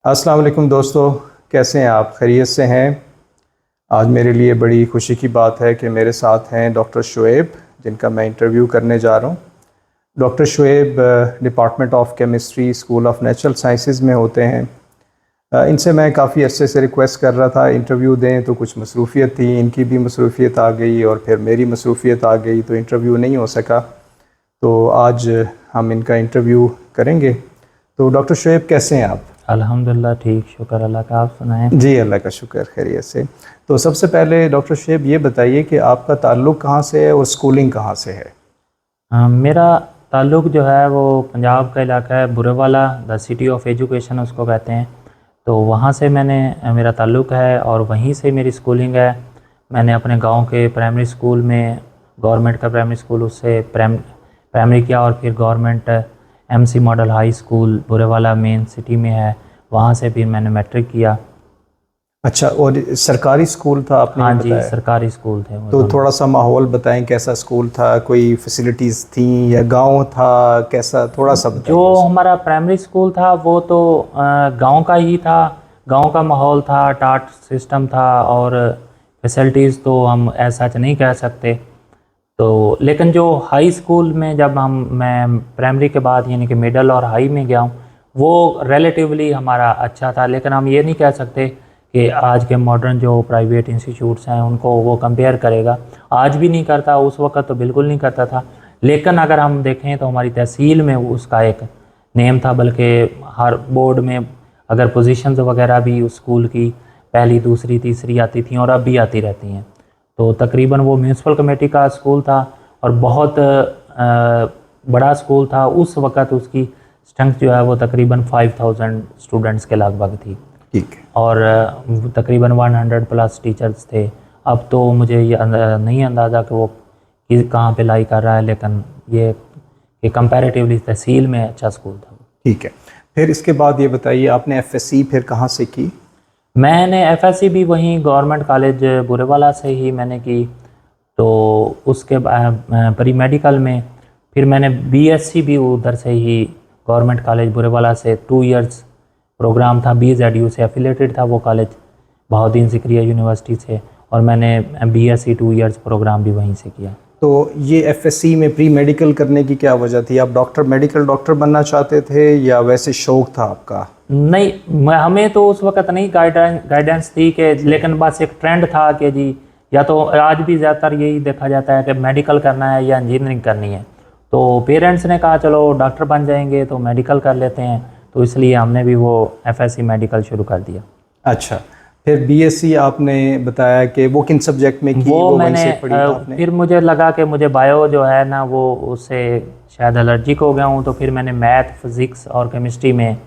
अस्सलाम वालेकुम दोस्तों, कैसे हैं आप? खैरियत से हैं? आज मेरे लिए बड़ी खुशी की बात है कि मेरे साथ हैं डॉक्टर शुएब, जिनका मैं इंटरव्यू करने जा रहा हूं। Doctor Shoaib department of chemistry, school of natural sciences में होते हैं। इनसे मैं काफ़ी अरसे से रिक्वेस्ट कर रहा था इंटरव्यू दें, तो कुछ मसरूफ़ियत थी, इनकी भी मसरूफ़ियत आ गई और फिर मेरी मसरूफ़ियत आ गई, तो इंटरव्यू नहीं हो सका। तो आज हम इनका इंटरव्यू करेंगे। तो डॉक्टर शुएब, कैसे हैं आप? अल्हम्दुलिल्लाह ठीक, शुक्र अल्लाह का। आप सुनाएं। जी, अल्लाह का शुक्र, खैरियत से। तो सबसे पहले डॉक्टर शुएब ये बताइए कि आपका ताल्लुक़ कहाँ से है और स्कूलिंग कहाँ से है? मेरा ताल्लुक़ जो है वो पंजाब का इलाका है, Burewala, the city of education उसको कहते हैं। तो वहाँ से मेरा ताल्लुक़ है और वहीं से मेरी स्कूलिंग है। मैंने अपने गांव के प्राइमरी स्कूल में, गवर्नमेंट का प्राइमरी स्कूल, उससे प्राइमरी किया और फिर government MC model high school Burewala main city में है, वहाँ से फिर मैंने मैट्रिक किया। अच्छा, और सरकारी स्कूल था आपने हाँ ये जी, बताया? सरकारी स्कूल थे वो तो दोनों। थोड़ा सा माहौल बताएं, कैसा स्कूल था? कोई फैसिलिटीज़ थी या गांव था? कैसा, थोड़ा सा जो बताइए उसे। हमारा प्राइमरी स्कूल था वो तो गांव का ही था। गांव का माहौल था, टाट सिस्टम था और फैसिलिटीज़ तो हम ऐसा नहीं कह सकते। तो लेकिन जो हाई स्कूल में जब मैं प्राइमरी के बाद यानी कि मिडल और हाई में गया हूँ, वो रिलेटिवली हमारा अच्छा था। लेकिन हम ये नहीं कह सकते कि आज के मॉडर्न जो प्राइवेट इंस्टीट्यूट्स हैं उनको वो कंपेयर करेगा। आज भी नहीं करता, उस वक्त तो बिल्कुल नहीं करता था। लेकिन अगर हम देखें तो हमारी तहसील में उसका एक नेम था, बल्कि हर बोर्ड में अगर पोजीशंस वगैरह भी उस स्कूल की पहली, दूसरी, तीसरी आती थी और अब भी आती रहती हैं। तो तकरीबन वो म्यूनसिपल कमेटी का स्कूल था और बहुत बड़ा स्कूल था। उस वक़्त उसकी स्ट्रेंथ जो है वो तकरीबन 5000 स्टूडेंट्स के लगभग थी ठीक है। और तकरीबन 100 प्लस टीचर्स थे। अब तो मुझे ये नहीं अंदाज़ा कि वो कहाँ पे लाई कर रहा है, लेकिन ये कंपैरेटिवली तहसील में अच्छा स्कूल था। ठीक है, फिर इसके बाद ये बताइए, आपने एफएससी फिर कहाँ से की? मैंने एफएससी भी वहीं गवर्नमेंट कॉलेज बुरेवाला से ही मैंने की। तो उसके बाद प्री मेडिकल में फिर मैंने बीएससी भी उधर से ही गवर्नमेंट कॉलेज बुरेवाला से 2 इयर्स प्रोग्राम था, BZU से एफिलेटेड था वो कॉलेज, बहाउद्दीन ज़िक्रिया यूनिवर्सिटी से, और मैंने बीएससी 2 इयर्स प्रोग्राम भी वहीं से किया। तो ये एफएससी में प्री मेडिकल करने की क्या वजह थी? आप मेडिकल डॉक्टर बनना चाहते थे या वैसे शौक था आपका? नहीं, हमें तो उस वक्त नहीं गाइडेंस थी कि, लेकिन बस एक ट्रेंड था कि जी, या तो आज भी ज़्यादातर यही देखा जाता है कि मेडिकल करना है या इंजीनियरिंग करनी है। तो पेरेंट्स ने कहा चलो डॉक्टर बन जाएंगे तो मेडिकल कर लेते हैं, तो इसलिए हमने भी वो एफएससी मेडिकल शुरू कर दिया। अच्छा, फिर बीएससी आपने बताया कि वो किन सब्जेक्ट में की? वो वो वहीं मैंने से पढ़ी आपने? फिर मुझे लगा कि मुझे बायो जो है ना वो उससे शायद एलर्जिक हो गया हूँ, तो फिर मैंने मैथ, फिज़िक्स और केमिस्ट्री में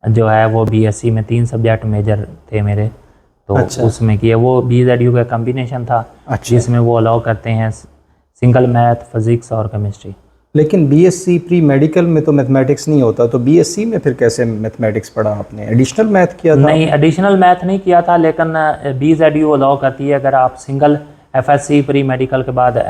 जो है वो बीएससी में 3 सब्जेक्ट मेजर थे मेरे, तो अच्छा। उसमें किया। वो BZU का कम्बिनेशन था। अच्छा, जिसमें वो अलाउ करते हैं सिंगल मैथ, फिज़िक्स और केमिस्ट्री। लेकिन बीएससी प्री मेडिकल में तो मैथमेटिक्स नहीं होता, तो बीएससी में फिर कैसे मैथमेटिक्स पढ़ा आपने? एडिशनल मैथ किया था नहीं, आपने? एडिशनल मैथ नहीं किया था, लेकिन BZU अलाउ करती है अगर आप सिंगल एफएससी प्री मेडिकल के बाद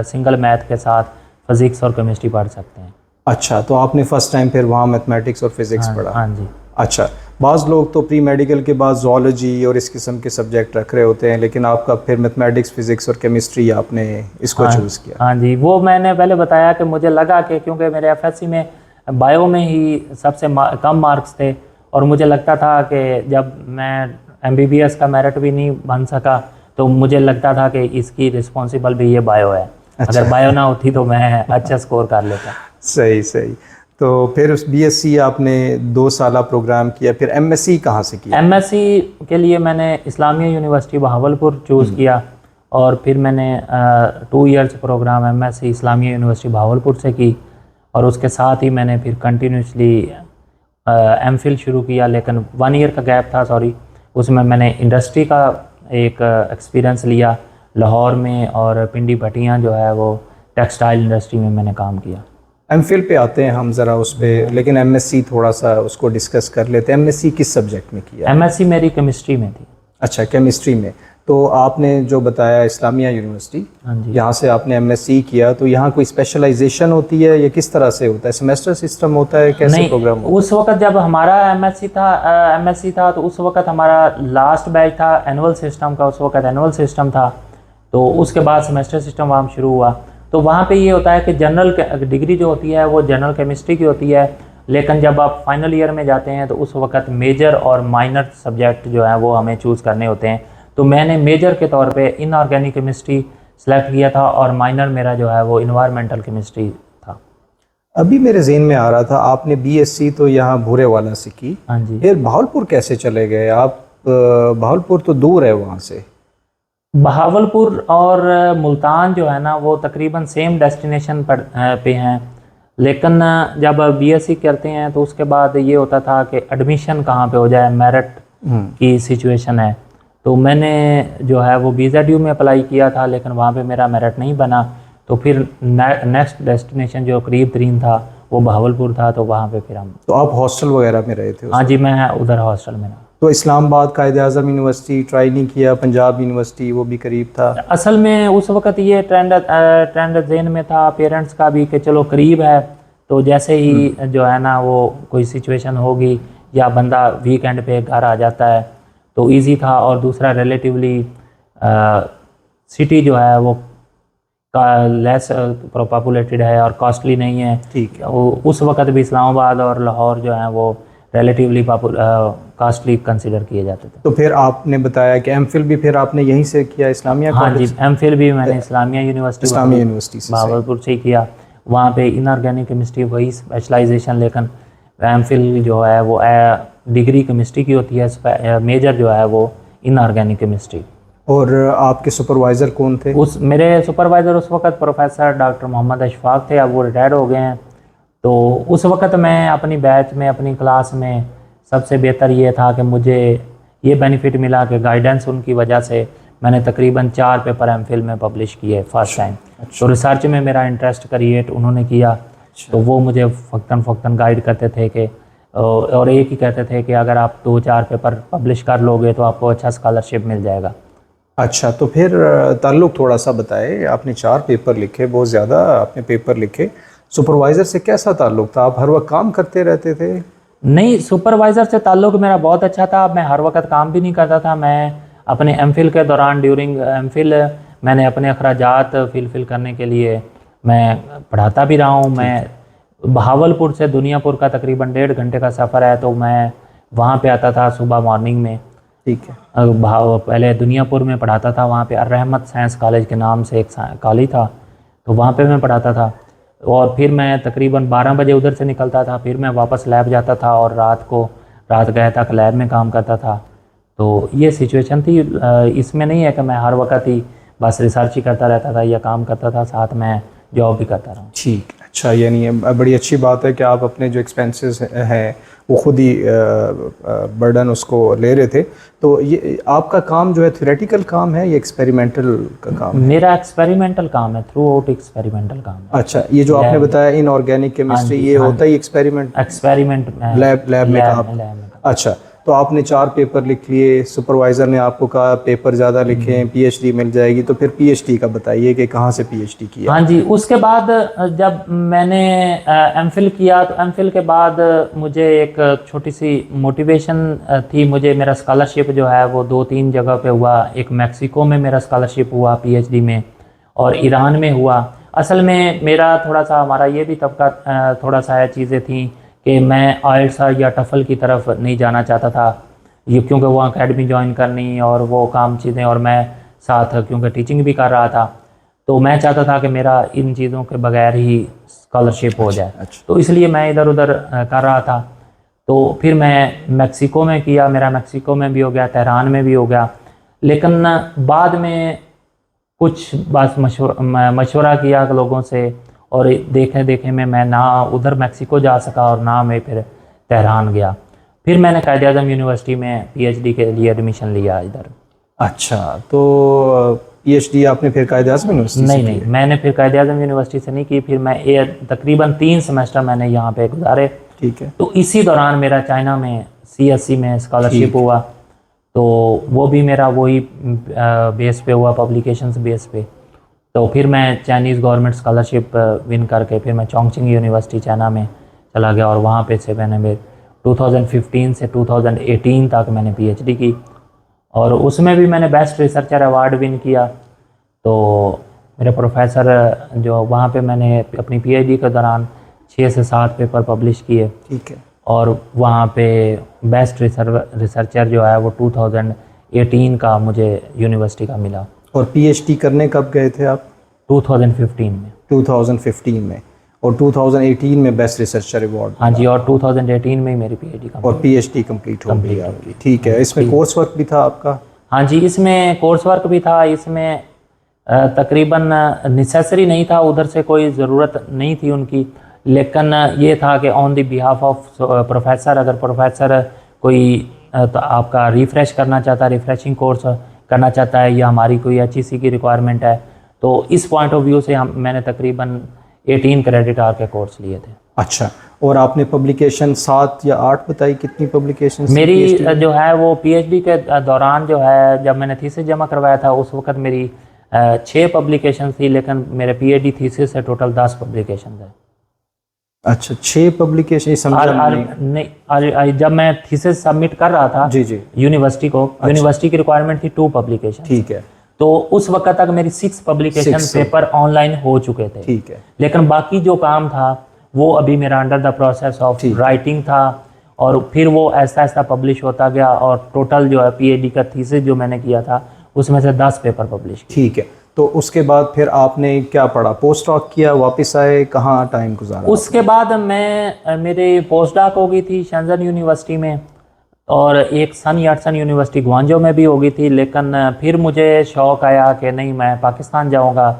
सिंगल मैथ के साथ फिज़िक्स और केमिस्ट्री पढ़ सकते हैं। अच्छा, तो आपने फर्स्ट टाइम फिर वहाँ मैथमेटिक्स और फिज़िक्स हाँ पढ़ा? हाँ जी। अच्छा, बाज़ लोग तो प्री मेडिकल के बाद ज़ूलॉजी और इस किस्म के सब्जेक्ट रख रहे होते हैं, लेकिन आपका फिर मैथमेटिक्स, फिज़िक्स और केमिस्ट्री आपने इसको हाँ चूज़ किया। हाँ जी, वो मैंने पहले बताया कि मुझे लगा कि क्योंकि मेरे एफएससी में बायो में ही सबसे कम मार्क्स थे और मुझे लगता था कि जब मैं एमबीबीएस का मेरिट भी नहीं बन सका, तो मुझे लगता था कि इसकी रिस्पॉन्सिबल भी ये बायो है। अच्छा। अगर बायो ना होती तो मैं अच्छा स्कोर कर लेता। सही सही। तो फिर उस बीएससी आपने 2 साला प्रोग्राम किया, फिर एमएससी कहाँ से किया? एमएससी के लिए मैंने इस्लामिया यूनिवर्सिटी बहावलपुर चूज़ किया और फिर मैंने 2 years program MSc Islamia university Bahawalpur से की और उसके साथ ही मैंने फिर कंटिन्यूसली एमफिल शुरू किया। लेकिन 1 ईयर का गैप था, सॉरी, उसमें मैंने इंडस्ट्री का एक एक्सपीरियंस लिया लाहौर में, और पिंडी भटियाँ जो है वो टेक्सटाइल इंडस्ट्री में मैंने काम किया। एमफिल पे आते हैं हम ज़रा उस पर, लेकिन एमएससी थोड़ा सा उसको डिस्कस कर लेते हैं। एमएससी किस सब्जेक्ट में किया? एमएससी मेरी केमिस्ट्री में थी। अच्छा, केमिस्ट्री में। तो आपने जो बताया इस्लामिया यूनिवर्सिटी, हाँ जी। यहाँ से आपने एमएससी किया, तो यहाँ कोई स्पेशलाइजेशन होती है या किस तरह से होता है? सेमेस्टर सिस्टम होता है, कैसे नहीं, प्रोग्राम होता उस वक्त जब हमारा एमएससी था तो उस वक्त हमारा लास्ट बैच था एनुअल सिस्टम का, उस वक्त एनुअल सिस्टम था। तो उसके बाद सेमेस्टर सिस्टम वहाँ शुरू हुआ। तो वहाँ पे ये होता है कि जनरल डिग्री जो होती है वो जनरल केमिस्ट्री की होती है, लेकिन जब आप फाइनल ईयर में जाते हैं तो उस वक्त मेजर और माइनर सब्जेक्ट जो है वो हमें चूज़ करने होते हैं। तो मैंने मेजर के तौर पे इनऑर्गेनिक केमिस्ट्री सेलेक्ट किया था और माइनर मेरा जो है वो इन्वायरमेंटल केमिस्ट्री था। है? अभी मेरे ज़हन में आ रहा था, आपने बीएससी तो यहाँ भूरेवाला से की, हाँ जी। फिर भावलपुर कैसे चले गए आप? भावलपुर तो दूर है वहाँ से। बहावलपुर और मुल्तान जो है ना वो तकरीबन सेम डेस्टिनेशन पर पे हैं, लेकिन जब बीएससी करते हैं तो उसके बाद ये होता था कि एडमिशन कहाँ पे हो जाए, मेरिट की सिचुएशन है। तो मैंने जो है वो BZU में अप्लाई किया था, लेकिन वहाँ पे मेरा मेरिट नहीं बना। तो फिर नेक्स्ट डेस्टिनेशन जो करीब तरीन था वो बहावलपुर था, तो वहाँ पे फिर हम। तो आप हॉस्टल वगैरह में रहे थे? हाँ जी, मैं उधर हॉस्टल में रहा। तो इस्लामाबाद कायद-ए-आज़म यूनिवर्सिटी ट्राई नहीं किया? पंजाब यूनिवर्सिटी वो भी करीब था। असल में उस वक्त ये ट्रेंड ज़हन में था पेरेंट्स का भी कि चलो करीब है, तो जैसे ही जो है ना वो कोई सिचुएशन होगी या बंदा वीकेंड पे घर आ जाता है तो इजी था। और दूसरा रिलेटिवली सिटी जो है वो लेस पॉपुलेटेड है और कॉस्टली नहीं है। ठीक है। उस वक्त भी इस्लामाबाद और लाहौर जो है वो रिलेटिवली कॉस्टली कंसिडर किए जाते थे। तो फिर आपने बताया कि एमफिल भी फिर आपने यहीं से किया, इस्लामिया हाँ जी, कॉलेज? एमफिल भी मैंने इस्लामिया यूनिवर्सिटी से। बहावलपुर से किया। वहाँ पे इनऑर्गेनिक केमिस्ट्री वही स्पेशलाइजेशन, लेकिन एमफिल जो है वो डिग्री केमिस्ट्री की होती है, मेजर जो है वो इनऑर्गेनिक केमिस्ट्री। और आपके सुपरवाइज़र कौन थे? मेरे सुपरवाइज़र उस वक्त प्रोफेसर डॉक्टर मोहम्मद अशफाक थे, अब वो रिटायर्ड हो गए हैं। तो उस वक्त मैं अपनी बैच में अपनी क्लास में सबसे बेहतर ये था कि मुझे ये बेनिफिट मिला कि गाइडेंस उनकी वजह से मैंने तकरीबन 4 पेपर एमफिल में पब्लिश किए फर्स्ट टाइम। तो रिसर्च में मेरा इंटरेस्ट क्रिएट उन्होंने किया। तो वो मुझे फ़क्तन गाइड करते थे कि और एक ही कहते थे कि अगर आप 2-4 पेपर पब्लिश कर लोगे तो आपको अच्छा स्कॉलरशिप मिल जाएगा। अच्छा, तो फिर ताल्लुक़ थोड़ा सा बताए। आपने 4 पेपर लिखे, बहुत ज़्यादा आपने पेपर लिखे। सुपरवाइज़र से कैसा ताल्लुक़ था? आप हर वक्त काम करते रहते थे? नहीं, सुपरवाइज़र से ताल्लुक़ मेरा बहुत अच्छा था। मैं हर वक्त काम भी नहीं करता था। मैं अपने एमफिल के दौरान ड्यूरिंग एमफिल मैंने अपने अखराजात फिल करने के लिए मैं पढ़ाता भी रहा हूँ। मैं बहावलपुर से दुनियापुर का तकरीबन 1.5 घंटे का सफ़र है, तो मैं वहाँ पे आता था सुबह मॉर्निंग में। ठीक है। पहले दुनियापुर में पढ़ाता था, वहाँ पे अर्रहमत साइंस कॉलेज के नाम से एक कॉलेज था, तो वहाँ पे मैं पढ़ाता था। और फिर मैं तकरीबन 12 बजे उधर से निकलता था, फिर मैं वापस लैब जाता था और रात गए तक लैब में काम करता था। तो ये सिचुएशन थी। इसमें नहीं है कि मैं हर वक्त ही बस रिसर्च ही करता रहता था या काम करता था, साथ में जॉब भी करता रहा। ठीक, अच्छा, यानी ये बड़ी अच्छी बात है कि आप अपने जो एक्सपेंसेस हैं वो खुद ही बर्डन उसको ले रहे थे। तो ये आपका काम जो है थ्योरेटिकल काम है या एक्सपेरिमेंटल का काम है? मेरा एक्सपेरिमेंटल काम है, थ्रू आउट एक्सपेरिमेंटल काम है। अच्छा, ये जो आपने बताया इनऑर्गेनिक केमिस्ट्री, ये होता ही एक्सपेरिमेंट लैब में काम? अच्छा, तो आपने 4 पेपर लिख लिए, सुपरवाइज़र ने आपको कहा पेपर ज़्यादा लिखें, पीएचडी मिल जाएगी। तो फिर पीएचडी का बताइए कि कहाँ से पीएचडी किया? हाँ जी, उसके बाद जब मैंने एमफिल किया तो एमफिल के बाद मुझे एक छोटी सी मोटिवेशन थी। मुझे मेरा स्कॉलरशिप जो है वो 2-3 जगह पे हुआ। एक मैक्सिको में मेरा स्कॉलरशिप हुआ पीएचडी में, और ईरान में हुआ। असल में मेरा थोड़ा सा हमारा ये भी तबका थोड़ा सा चीज़ें थी कि मैं आइल्स या टफल की तरफ नहीं जाना चाहता था, ये क्योंकि वो अकेडमी ज्वाइन करनी और वो काम चीज़ें, और मैं साथ क्योंकि टीचिंग भी कर रहा था, तो मैं चाहता था कि मेरा इन चीज़ों के बगैर ही स्कॉलरशिप हो जाए। तो इसलिए मैं इधर उधर कर रहा था। तो फिर मैं मैक्सिको में किया, मेरा मैक्सिको में भी हो गया, तेहरान में भी हो गया। लेकिन बाद में कुछ बस मशवरा किया लोगों से, और देखे में मैं ना उधर मैक्सिको जा सका और ना मैं फिर तेहरान गया। फिर मैंने कायद-ए-आज़म यूनिवर्सिटी में पीएचडी के लिए एडमिशन लिया इधर। अच्छा, तो पीएचडी आपने फिर कायद-ए-आज़म यूनिवर्सिटी से? नहीं, मैंने फिर कायद-ए-आज़म यूनिवर्सिटी से नहीं की। फिर मैं तकरीबन 3 सेमेस्टर मैंने यहाँ पे गुजारे। ठीक है। तो इसी दौरान मेरा चाइना में CSC में स्कॉलरशिप हुआ। तो वो भी मेरा वही बेस पे हुआ, पब्लिकेशंस बेस पे। तो फिर मैं चाइनीज़ गवर्नमेंट स्कॉलरशिप विन करके फिर मैं चोंगचिंग यूनिवर्सिटी चाइना में चला गया, और वहाँ पे से मैंने 2015 से 2018 तक मैंने पीएचडी की, और उसमें भी मैंने बेस्ट रिसर्चर अवार्ड विन किया। तो मेरे प्रोफेसर जो वहाँ पे मैंने अपनी पीएचडी के दौरान 6 से 7 पेपर पब्लिश किए, ठीक है। और वहाँ पे बेस्ट रिसर्चर जो है वो 2018 का मुझे यूनिवर्सिटी का मिला। और पीएचडी करने कब गए थे आप? 2015 में। 2015 में, और 2018 में बेस्ट रिसर्चर अवार्ड। हाँ जी, और 2018 में ही मेरी पीएचडी का। और पीएचडी कंप्लीट हो गई आपकी, ठीक है। इसमें कोर्स वर्क भी था आपका? हाँ जी, इसमें कोर्स वर्क भी था। इसमें तकरीबन नेसेसरी नहीं था, उधर से कोई ज़रूरत नहीं थी उनकी, लेकिन ये था कि on the behalf of professor, अगर प्रोफेसर कोई तो आपका रिफ़्रेश करना चाहता है, रिफ़्रेशिंग कोर्स करना चाहता है, या हमारी कोई एचईसी की रिक्वायरमेंट है, तो इस पॉइंट ऑफ व्यू से मैंने तकरीबन 18 क्रेडिट आवर के कोर्स लिए थे। अच्छा, और आपने पब्लिकेशन 7 या 8 बताई, कितनी पब्लिकेशन? मेरी जो है वो पीएचडी के दौरान जो है, जब मैंने थीसिस जमा करवाया था उस वक्त मेरी 6 पब्लिकेशन थी, लेकिन मेरे पीएचडी थीसिस से टोटल 10 पब्लिकेशन है। अच्छा, 6 पब्लिकेशन, नहीं, जब मैं थीसिस सबमिट कर रहा था जी जी यूनिवर्सिटी को, यूनिवर्सिटी की रिक्वायरमेंट थी 2 पब्लिकेशन, ठीक है। तो उस वक्त तक मेरी 6 पब्लिकेशन पेपर ऑनलाइन हो चुके थे, ठीक है। लेकिन बाकी जो काम था वो अभी मेरा under the process of writing था, और फिर वो ऐसा ऐसा पब्लिश होता गया, और टोटल जो है पीएचडी का थीसिस जो मैंने किया था उसमें से 10 पेपर पब्लिश किए। ठीक है। तो उसके बाद फिर आपने क्या पढ़ा? पोस्ट डॉक किया, वापस आए, कहाँ टाइम गुजारा? उसके बाद मैं मेरी पोस्ट डॉक हो गई थी शेंजन यूनिवर्सिटी में, और एक सन याटसन यूनिवर्सिटी ग्वांजो में भी हो गई थी, लेकिन फिर मुझे शौक़ आया कि नहीं, मैं पाकिस्तान जाऊंगा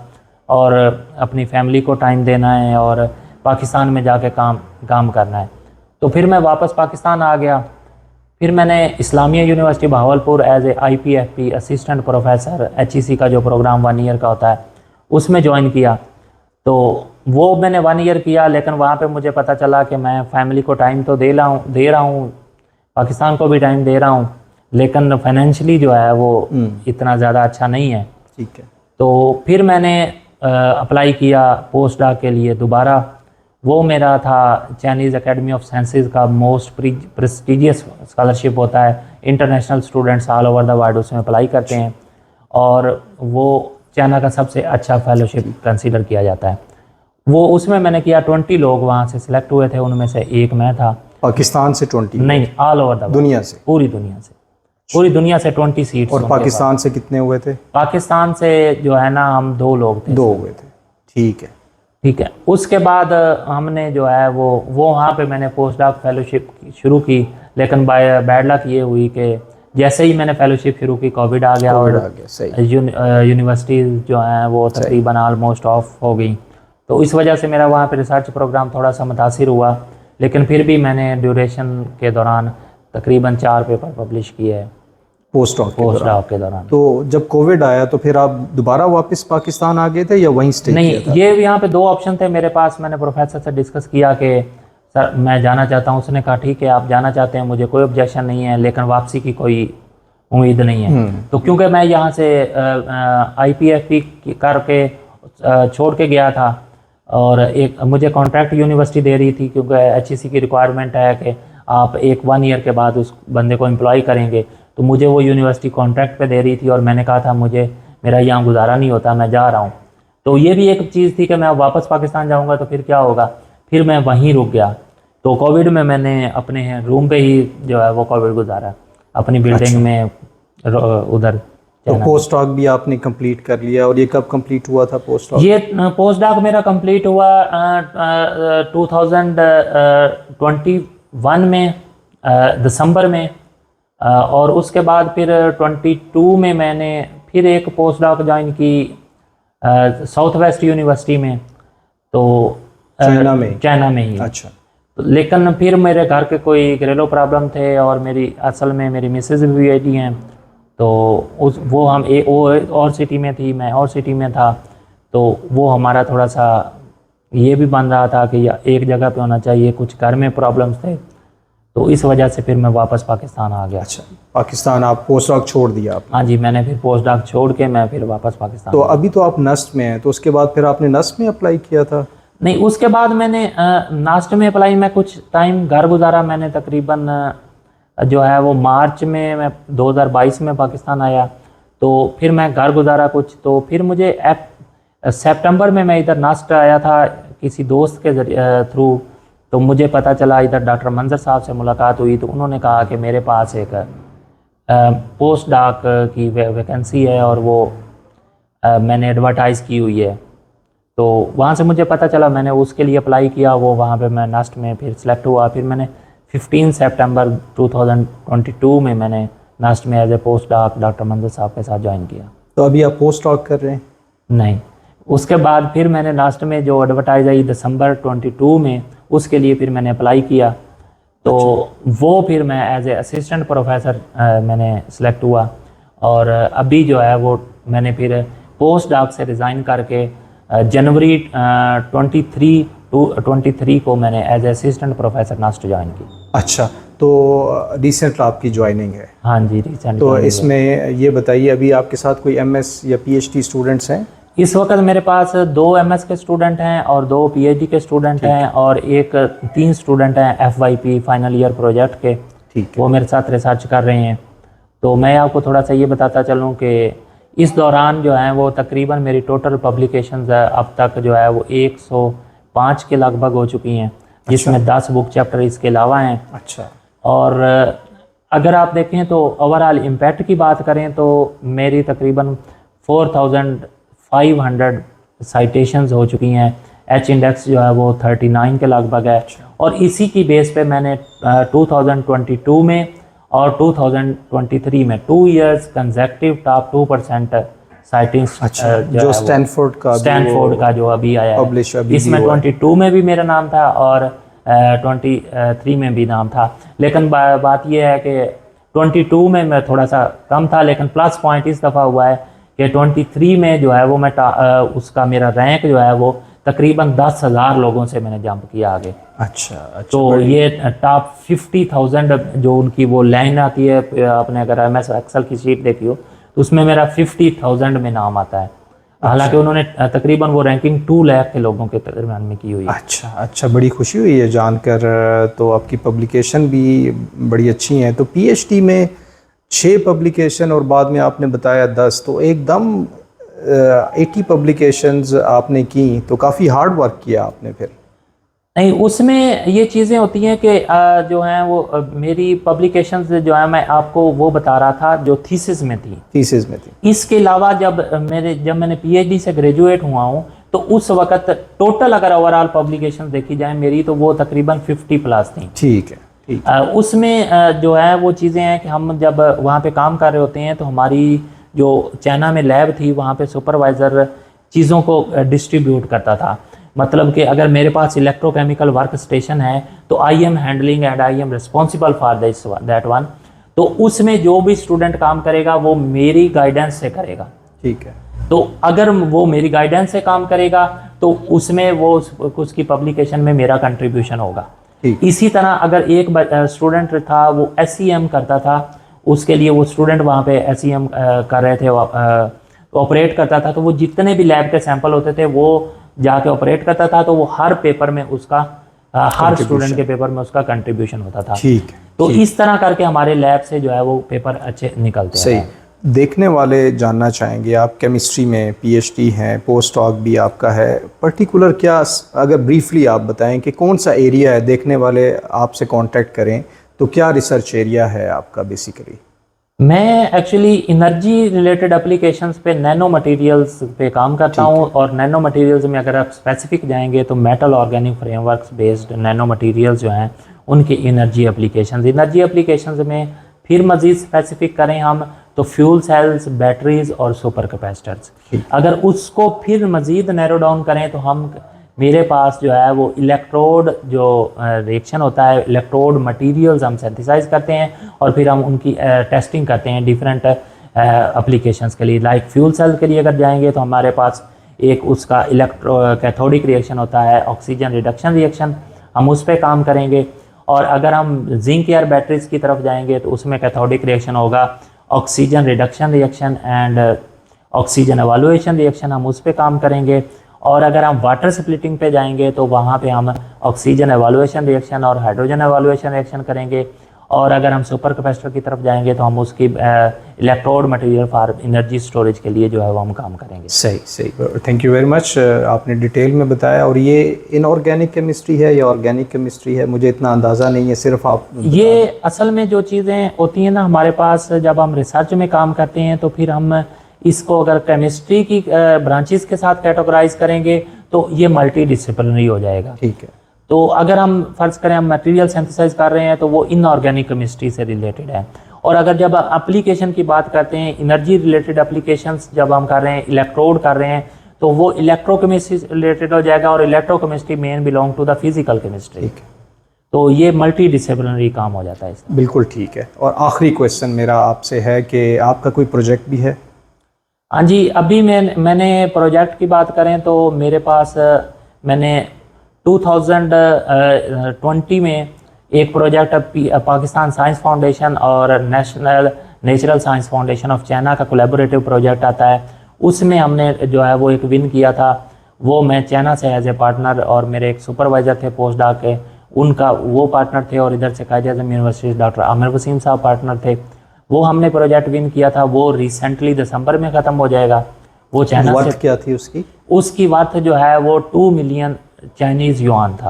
और अपनी फैमिली को टाइम देना है और पाकिस्तान में जाके काम करना है। तो फिर मैं वापस पाकिस्तान आ गया। फिर मैंने Islamia university Bahawalpur as a IPFP assistant professor HEC का जो प्रोग्राम 1 ईयर का होता है उसमें ज्वाइन किया। तो वो मैंने 1 ईयर किया, लेकिन वहाँ पे मुझे पता चला कि मैं फैमिली को टाइम तो दे रहा हूँ, पाकिस्तान को भी टाइम दे रहा हूँ, लेकिन फाइनेंशियली जो है वो इतना ज़्यादा अच्छा नहीं है। ठीक है। तो फिर मैंने अप्लाई किया पोस्ट डॉक के लिए दोबारा। वो मेरा था चाइनीज़ एकेडमी ऑफ साइंसेज का मोस्ट प्रेस्टिजियस स्कॉलरशिप होता है, international students all over the world उसमें अप्लाई करते हैं, और वो चाइना का सबसे अच्छा फेलोशिप कंसीडर किया जाता है। वो उसमें मैंने किया, 20 लोग वहाँ से सिलेक्ट हुए थे, उनमें से एक मैं था। पाकिस्तान से 20? नहीं, ऑल ओवर द दुनिया से, पूरी दुनिया से 20 सीट्स। और पाकिस्तान से कितने हुए थे? पाकिस्तान से जो है ना, हम 2 लोग थे। 2 हुए थे, ठीक है। ठीक है। उसके बाद हमने जो है वो वहाँ पे मैंने पोस्ट डॉक फेलोशिप शुरू की, लेकिन बैड लक ये हुई कि जैसे ही मैंने फेलोशिप शुरू की कोविड आ गया, और यूनिवर्सिटी जो हैं वो तकरीबन ऑलमोस्ट ऑफ हो गई। तो इस वजह से मेरा वहाँ पे रिसर्च प्रोग्राम थोड़ा सा मुतासिर हुआ, लेकिन फिर भी मैंने ड्यूरेशन के दौरान तकरीबन 4 पेपर पब्लिश किए हैं पोस्ट डॉक के दौरान। तो जब कोविड आया तो फिर आप दोबारा वापस पाकिस्तान आ गए थे या वहीं स्टे नहीं, किया था? ये यहाँ पे 2 ऑप्शन थे मेरे पास। मैंने प्रोफेसर से डिस्कस किया कि सर मैं जाना चाहता हूँ। उसने कहा ठीक है, आप जाना चाहते हैं, मुझे कोई ऑब्जेक्शन नहीं है, लेकिन वापसी की कोई उम्मीद नहीं है। तो क्योंकि मैं यहाँ से IPFP करके छोड़ के गया था, और एक मुझे कॉन्ट्रैक्ट यूनिवर्सिटी दे रही थी, क्योंकि HEC की रिक्वायरमेंट है कि आप 1 ईयर के बाद उस बंदे को एम्प्लॉय करेंगे, तो मुझे वो यूनिवर्सिटी कॉन्ट्रैक्ट पे दे रही थी, और मैंने कहा था मेरा यहाँ गुजारा नहीं होता, मैं जा रहा हूँ। तो ये भी एक चीज़ थी कि मैं वापस पाकिस्तान जाऊँगा तो फिर क्या होगा। फिर मैं वहीं रुक गया। तो कोविड में मैंने अपने रूम पे ही जो है वो कोविड गुजारा, अपनी बिल्डिंग में उधर। तो पोस्ट डॉक भी आपने कंप्लीट कर लिया, और ये कब कंप्लीट हुआ था पोस्ट डॉक? ये पोस्ट डॉक मेरा कंप्लीट हुआ 2021 में दिसंबर में, और उसके बाद फिर 22 में मैंने फिर एक पोस्ट डॉक ज्वाइन की साउथ वेस्ट यूनिवर्सिटी में, तो चाइना में ही। अच्छा। लेकिन फिर मेरे घर के कोई घरेलू प्रॉब्लम थे, और असल में मेरी मिसेज भी बेटी हैं, तो वो और सिटी में थी, मैं और सिटी में था, तो वो हमारा थोड़ा सा ये भी बन रहा था कि एक जगह पे होना चाहिए, कुछ घर में प्रॉब्लम्स थे। तो इस वजह से फिर मैं वापस पाकिस्तान आ गया। अच्छा, पाकिस्तान आप पोस्ट डॉक छोड़ दिया आपने। हाँ जी, मैंने फिर पोस्ट डॉक छोड़ के मैं फिर वापस पाकिस्तान तो आ गया। अभी तो आप नस्ट में हैं, तो उसके बाद फिर आपने नस्ट में अप्लाई किया था? नहीं, उसके बाद मैंने नास्ट में अप्लाई, मैं कुछ टाइम घर गुजारा। मैंने तकरीबन जो है वो मार्च में मैं 2022 में पाकिस्तान आया, तो फिर मैं घर गुजारा कुछ। तो फिर मुझे सितंबर में मैं इधर नास्ट आया था किसी दोस्त के थ्रू। तो मुझे पता चला, इधर डॉक्टर मंजर साहब से मुलाकात हुई, तो उन्होंने कहा कि मेरे पास एक पोस्ट डॉक की वैकेंसी है और वो मैंने एडवर्टाइज़ की हुई है। तो वहाँ से मुझे पता चला, मैंने उसके लिए अप्लाई किया। वो वहाँ पे मैं नास्ट में फिर सिलेक्ट हुआ। फिर मैंने 15 सितंबर 2022 में मैंने नास्ट में as a post doc doctor Manzar साहब के साथ ज्वाइन किया। तो अभी आप पोस्ट डॉक कर रहे हैं? नहीं, उसके बाद फिर मैंने नास्ट में जो एडवर्टाइज आई दिसंबर 22 में, उसके लिए फिर मैंने अप्लाई किया। तो वो फिर मैं एज ए असिस्टेंट प्रोफेसर मैंने सिलेक्ट हुआ। और अभी जो है वो मैंने फिर पोस्ट डॉक से रिज़ाइन करके जनवरी 23 को मैंने एज ए असिस्टेंट प्रोफेसर नास्ट ज्वाइन की। अच्छा, तो रिसेंट आपकी ज्वाइनिंग है? हाँ जी, रिसेंट। तो इसमें ये बताइए, अभी आपके साथ कोई एमएस या पीएचडी स्टूडेंट्स हैं? इस वक्त मेरे पास 2 एमएस के स्टूडेंट हैं और 2 पीएचडी के स्टूडेंट हैं और 3 स्टूडेंट हैं एफवाईपी फाइनल ईयर प्रोजेक्ट के। ठीक है। वो मेरे साथ रिसर्च कर रहे हैं। तो मैं आपको थोड़ा सा ये बताता चलूँ कि इस दौरान जो है वो तकरीबन मेरी टोटल पब्लिकेशंस अब तक जो है वो 105 के लगभग हो चुकी हैं, जिसमें 10 बुक चैप्टर इसके अलावा हैं। अच्छा। और अगर आप देखें तो ओवरऑल इम्पैक्ट की बात करें तो मेरी तकरीबन 4500 साइटेशंस हो चुकी हैं। एच इंडेक्स जो है वो 39 के लगभग है। और इसी की बेस पे मैंने 2022 में और 2023 में 2 इयर्स कंसेक्टिव टॉप 2% साइटिंग्स। अच्छा, जो स्टैनफोर्ड का जो अभी आया है, इसमें 22 में भी मेरा नाम था और 23 में भी नाम था। लेकिन बात यह है कि 22 में मैं थोड़ा सा कम था, लेकिन प्लस पॉइंट इस दफ़ा हुआ है कि 23 में जो है वो मैं उसका मेरा रैंक जो है वो तकरीबन 10,000 लोगों से मैंने जंप किया आगे। अच्छा। तो ये टॉप 50,000 जो उनकी वो लाइन आती है, आपने अगर MS एक्सेल की शीट देखी हो तो उसमें मेरा 50,000 में नाम आता है। हालांकि उन्होंने तकरीबन वो रैंकिंग 2 लाख के लोगों के दरमियान में की हुई है। अच्छा, बड़ी खुशी हुई है जानकर। तो आपकी पब्लिकेशन भी बड़ी अच्छी हैं। तो पीएचडी में 6 पब्लिकेशन और बाद में आपने बताया 10, तो एकदम 80 पब्लिकेशंस आपने की, तो काफ़ी हार्ड वर्क किया आपने फिर? नहीं, उसमें ये चीज़ें होती हैं कि जो हैं वो मेरी पब्लिकेशंस जो है मैं आपको वो बता रहा था जो थीसिस में थी। इसके अलावा जब मैंने पीएचडी से ग्रेजुएट हुआ हूँ तो उस वक़्त टोटल अगर ओवरऑल पब्लिकेशंस देखी जाए मेरी, तो वो तकरीबन 50 प्लस थी। ठीक है। उसमें जो है वो चीज़ें हैं कि हम जब वहाँ पे काम कर रहे होते हैं तो हमारी जो चाइना में लैब थी, वहाँ पे सुपरवाइज़र चीज़ों को डिस्ट्रीब्यूट करता था। मतलब कि अगर मेरे पास इलेक्ट्रोकेमिकल वर्क स्टेशन है तो I am handling and I am responsible for that one. तो उसमें जो भी स्टूडेंट काम करेगा वो मेरी गाइडेंस से करेगा। ठीक है। तो अगर वो मेरी गाइडेंस से काम करेगा तो उसमें वो उसकी पब्लिकेशन में मेरा कंट्रीब्यूशन होगा। इसी तरह अगर एक स्टूडेंट था वो SEM करता था, उसके लिए वो स्टूडेंट वहाँ पे SEM कर रहे थे, ऑपरेट करता था, तो वो जितने भी लैब के सैंपल होते थे वो जाके ऑपरेट करता था। तो वो हर पेपर में उसका हर स्टूडेंट के पेपर में उसका कंट्रीब्यूशन होता था। ठीक। तो इस तरह करके हमारे लैब से जो है वो पेपर अच्छे निकलते हैं। सही। देखने वाले जानना चाहेंगे, आप केमिस्ट्री में पीएचडी हैं, पोस्ट डॉक भी आपका है, पर्टिकुलर क्या, अगर ब्रीफली आप बताएं कि कौन सा एरिया है, देखने वाले आपसे कांटेक्ट करें तो क्या रिसर्च एरिया है आपका बेसिकली? मैं एक्चुअली एनर्जी रिलेटेड एप्लीकेशंस पे नैनो मटेरियल्स पे काम करता हूँ। और नैनो मटेरियल्स में अगर आप स्पेसिफिक जाएंगे तो metal organic frameworks based nano materials जो हैं उनकी एनर्जी एप्लीकेशंस में फिर मज़ीद स्पेसिफिक करें हम तो फ्यूल सेल्स, बैटरीज और सुपर कैपेसिटर्स। अगर उसको फिर मज़ीद नैरो डाउन करें तो हम मेरे पास जो है वो इलेक्ट्रोड जो रिएक्शन होता है, इलेक्ट्रोड मटेरियल्स हम सिंथेसाइज करते हैं और फिर हम उनकी टेस्टिंग करते हैं डिफरेंट एप्लीकेशंस के लिए। लाइक फ्यूल सेल के लिए अगर जाएंगे तो हमारे पास एक उसका कैथोडिक रिएक्शन होता है, ऑक्सीजन रिडक्शन रिएक्शन, हम उस पर काम करेंगे। और अगर हम जिंक एयर बैटरीज की तरफ जाएंगे तो उसमें कैथोडिक रिएक्शन होगा, oxygen reduction reaction and oxygen evolution reaction, हम उस पर काम करेंगे। और अगर हम वाटर स्प्लिटिंग पे जाएंगे तो वहाँ पे हम ऑक्सीजन एवालुएशन रिएक्शन और हाइड्रोजन एवालुएशन रिएक्शन करेंगे। और अगर हम सुपर कैपेसिटर की तरफ जाएंगे तो हम उसकी electrode material for energy storage के लिए जो है वो हम काम करेंगे। सही सही, थैंक यू वेरी मच। आपने डिटेल में बताया। और ये इनऑर्गेनिक केमिस्ट्री है या ऑर्गेनिक केमिस्ट्री है, मुझे इतना अंदाज़ा नहीं है, सिर्फ आप ये असल में जो चीज़ें होती हैं ना हमारे पास, जब हम रिसर्च में काम करते हैं तो फिर हम इसको अगर केमिस्ट्री की ब्रांचेस के साथ कैटेगराइज करेंगे तो ये मल्टी डिसिप्लिनरी हो जाएगा। ठीक है। तो अगर हम फर्ज करें हम मटेरियल सिंथेसाइज कर रहे हैं तो वो इनऑर्गेनिक केमिस्ट्री से रिलेटेड है। और अगर जब एप्लीकेशन की बात करते हैं, एनर्जी रिलेटेड एप्लीकेशंस जब हम कर रहे हैं, इलेक्ट्रोड कर रहे हैं, तो वो इलेक्ट्रोकेमिस्ट्री से रिलेटेड हो जाएगा। और electrochemistry main belong to the physical chemistry. तो ये मल्टी डिसिप्लिनरी काम हो जाता है इसमें। बिल्कुल ठीक है। और आखिरी क्वेश्चन मेरा आपसे है कि आपका कोई प्रोजेक्ट भी है? हाँ जी, अभी मैंने प्रोजेक्ट की बात करें तो मेरे पास मैंने 2020 में एक प्रोजेक्ट पाकिस्तान साइंस फाउंडेशन और national natural science foundation of China का कोलैबोरेटिव प्रोजेक्ट आता है, उसमें हमने जो है वो एक विन किया था। वो मैं चाइना से एज ए पार्टनर और मेरे एक सुपरवाइज़र थे पोस्ट डॉक के, उनका वो पार्टनर थे। और इधर से कायद-ए-आज़म यूनिवर्सिटी डॉक्टर आमिर वसीम साहब पार्टनर थे। वो हमने प्रोजेक्ट विन किया था। वो रिसेंटली दिसंबर में ख़त्म हो जाएगा। वो चाइना से, वर्थ क्या थी उसकी? उसकी वर्थ जो है वो 2 मिलियन चाइनीज़ युआन था।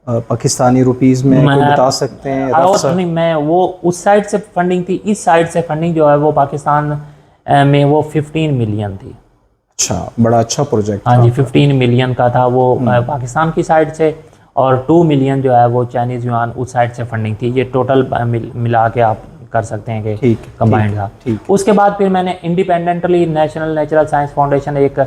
पाकिस्तानी रुपीस में कोई बता सकते हैं? नहीं, मैं वो उस साइड से फंडिंग थी, इस साइड से फंडिंग जो है वो पाकिस्तान में वो 15 मिलियन थी। अच्छा, बड़ा अच्छा प्रोजेक्ट। हाँ जी, 15 मिलियन का था वो पाकिस्तान की साइड से, और 2 मिलियन जो है वो चाइनीज़ युआन उस साइड से फंडिंग थी। ये टोटल मिला के आप कर सकते हैं कि कंबाइंड था। उसके बाद फिर मैंने independently national natural science foundation एक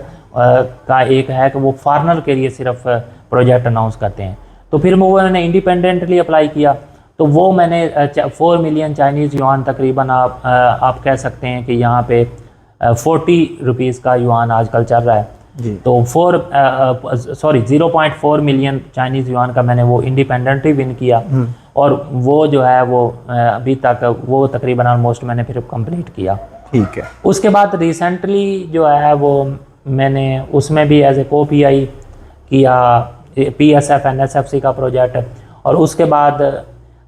है कि वो फॉरेनर के लिए सिर्फ प्रोजेक्ट अनाउंस करते हैं। तो फिर वो मैंने इंडिपेंडेंटली अप्लाई किया, तो वो मैंने 4 मिलियन चाइनीज़ युआन तकरीबन आप कह सकते हैं कि यहाँ पे 40 रुपीज़ का युआन आजकल चल रहा है जी। तो 0.4 मिलियन चाइनीज़ युआन का मैंने वो इंडिपेंडेंटली विन किया। और वो जो है वो अभी तक वो तकरीबन ऑलमोस्ट मैंने फिर कंप्लीट किया। ठीक है। उसके बाद रिसेंटली जो है वो मैंने उसमें भी एज ए को-पीआई किया PSF NSFC का प्रोजेक्ट। और उसके बाद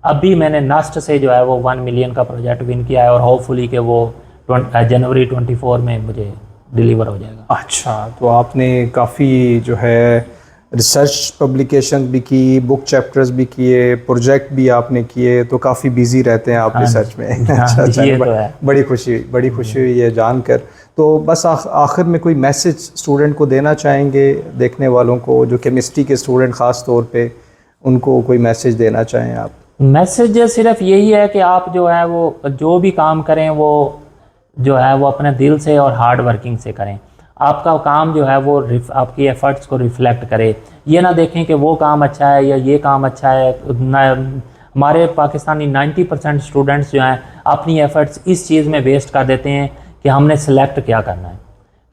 अभी मैंने नस्ट से जो है वो 1 मिलियन का प्रोजेक्ट विन किया है, और होपफुली कि वो जनवरी 24 में मुझे डिलीवर हो जाएगा। अच्छा, तो आपने काफ़ी जो है रिसर्च पब्लिकेशन भी की, बुक चैप्टर्स भी किए, प्रोजेक्ट भी आपने किए, तो काफ़ी बिजी रहते हैं आप रिसर्च में। अच्छा, ये तो है। बड़ी खुशी हुई है जानकर। तो बस आखिर में कोई मैसेज स्टूडेंट को देना चाहेंगे, देखने वालों को, जो केमिस्ट्री के स्टूडेंट ख़ास तौर पे, उनको कोई मैसेज देना चाहें आप? मैसेज सिर्फ यही है कि आप जो है वो जो भी काम करें वो जो है वो अपने दिल से और हार्ड वर्किंग से करें। आपका काम जो है वो आपकी एफ़र्ट्स को रिफ़्लेक्ट करे। ये ना देखें कि वो काम अच्छा है या ये काम अच्छा है। हमारे पाकिस्तानी 90% स्टूडेंट्स जो हैं अपनी एफ़र्ट्स इस चीज़ में वेस्ट कर देते हैं कि हमने सेलेक्ट क्या करना है।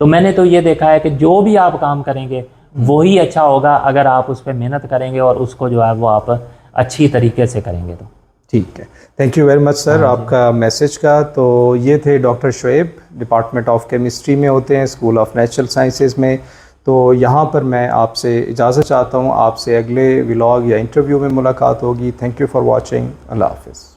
तो मैंने तो ये देखा है कि जो भी आप काम करेंगे वही अच्छा होगा अगर आप उस पर मेहनत करेंगे और उसको जो है वो आप अच्छी तरीके से करेंगे। तो ठीक है, thank you very much sir आपका मैसेज का। तो ये थे doctor Shoaib, department of chemistry में होते हैं, स्कूल ऑफ नेचुरल साइंसेज में। तो यहाँ पर मैं आपसे इजाज़त चाहता हूँ, आपसे अगले व्लॉग या इंटरव्यू में मुलाकात होगी। Thank you for watching. अल्लाह हाफ़िज़।